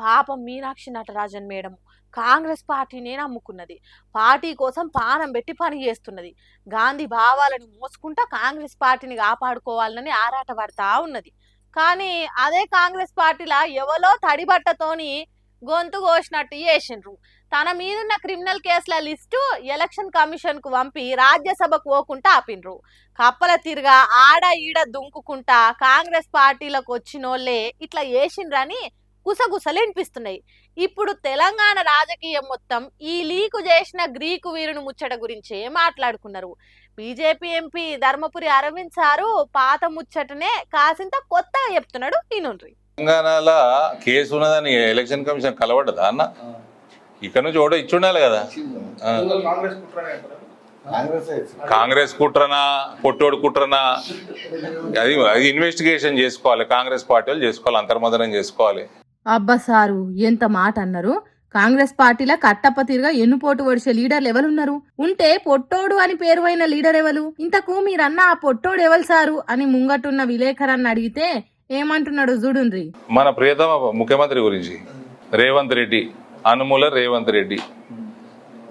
పాపం మీనాక్షి నటరాజన్ మేడం కాంగ్రెస్ పార్టీనే నమ్ముకున్నది. పార్టీ కోసం పానం పెట్టి పని చేస్తున్నది. గాంధీ భావాలను మోసుకుంటా కాంగ్రెస్ పార్టీని కాపాడుకోవాలని ఆరాట పడతా ఉన్నది. కానీ అదే కాంగ్రెస్ పార్టీలా ఎవలో తడిబట్టతోని గొంతు కోసినట్టు చేసిండ్రు. తన మీదున్న క్రిమినల్ కేసుల లిస్టు ఎలక్షన్ కమిషన్ కు పంపి రాజ్యసభకు పోకుండా ఆపిండ్రు. కప్పల తిరుగా ఆడ ఈడ దుంకుకుంటా కాంగ్రెస్ పార్టీలకు వచ్చినోళ్లే ఇట్లా చేసిండ్రని గుసగుసలు వినిపిస్తున్నాయి. ఇప్పుడు తెలంగాణ రాజకీయం మొత్తం ఈ లీకు చేసిన గ్రీకు వీరుని ముచ్చట గురించే మాట్లాడుకున్నారు. BJP MP Dharmapuri Arvind sir పాత ముచ్చటనే కాసింత కొత్తగా చెప్తున్నాడు. ఈనుండ్రి. తెలంగాణలో కేసు ఉన్నదని ఎలక్షన్ కమిషన్ కలవడ్డదా అన్న? ఇక్కడ నుంచి ఓడ ఇచ్చుండాలి కదా. కాంగ్రెస్ కుట్రనా పొట్టోడు కుట్రనా అది ఇన్వెస్టిగేషన్ చేసుకోవాలి. కాంగ్రెస్ పార్టీ వాళ్ళు చేసుకోవాలి, అంతర్మదనం చేసుకోవాలి. అబ్బా సారు ఎంత మాట అన్నారు. కాంగ్రెస్ పార్టీలో కట్టప్ప తిరుగా ఎన్నుపోటు వడిసే లీడర్లు ఎవరున్నారు? ఉంటే పొట్టోడు అని పేరు అయిన లీడర్ ఎవరు? ఇంతకు మీరన్న ఆ పొట్టోడు ఎవరు సారు అని ముంగటున్న విలేకరాన్ని అడిగితే ఏమంటున్నాడు చూడుండ్రి. మన ప్రియతమ ముఖ్యమంత్రి గురించి రేవంత్ రెడ్డి, అనుమూల రేవంత్ రెడ్డి.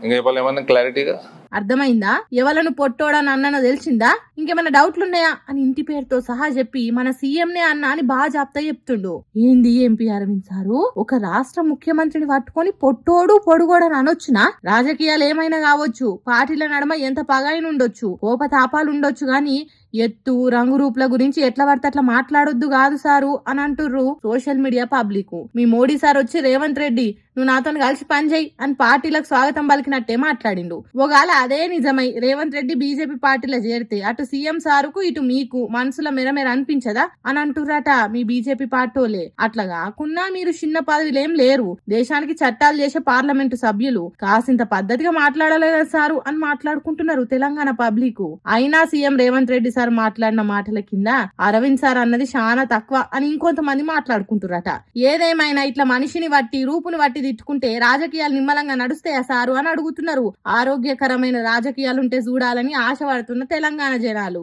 ఇంకా ఏమన్నా క్లారిటీగా అర్థమైందా? ఎవలను పొట్టోడని అన్ననో తెలిసిందా? ఇంకేమైనా డౌట్లున్నాయా అని ఇంటి పేరుతో సహా చెప్పి మన సీఎంనే అన్న అని బాగా జాప్తా చెప్తుండు. ఏంది ఎంపీ అరవింద్ సారు ఒక రాష్ట్ర ముఖ్యమంత్రిని పట్టుకొని పొట్టోడు పొడుగోడని అనొచ్చునా? రాజకీయాలు ఏమైనా కావచ్చు, పార్టీల నడమ ఎంత పగాయిన ఉండొచ్చు, కోపతాపాలు ఉండొచ్చు, గాని ఎత్తు రంగు రూపుల గురించి ఎట్లా పడితే అట్లా మాట్లాడొద్దు కాదు సారు అని అంటుర్రు సోషల్ మీడియా పబ్లిక్. మీ మోడీ సార్ వచ్చి రేవంత్ రెడ్డి నువ్వు నాతో కలిసి పనిచేయి అని పార్టీలకు స్వాగతం పలికినట్టే మాట్లాడిండు. ఒకవేళ అదే నిజమై రేవంత్ రెడ్డి బీజేపీ పార్టీలో చేరితే అటు సీఎం సారుకు ఇటు మీకు మనసులో మెరమెర అనిపించదా అని అంటుర్రట మీ బీజేపీ పార్టీలే. అట్లా కాకున్నా మీరు చిన్న పదవిలేం లేరు, దేశానికి చట్టాలు చేసే పార్లమెంటు సభ్యులు, కాసింత పద్ధతిగా మాట్లాడలేదా సారు అని మాట్లాడుకుంటున్నారు తెలంగాణ పబ్లిక్. అయినా సీఎం రేవంత్ రెడ్డి సార్ మాట్లాడిన మాటల కింద అరవింద్ సార్ అన్నది చాలా తక్కువ అని ఇంకొంతమంది మాట్లాడుకుంటురట. ఏదేమైనా ఇట్లా మనిషిని బట్టి రూపుని బట్టి తిట్టుకుంటే రాజకీయాలు నిమ్మలంగా నడుస్తాయా సారు అని అడుగుతున్నారు. ఆరోగ్యకరమైన రాజకీయాలుంటే చూడాలని ఆశపడుతున్న తెలంగాణ జనాలు.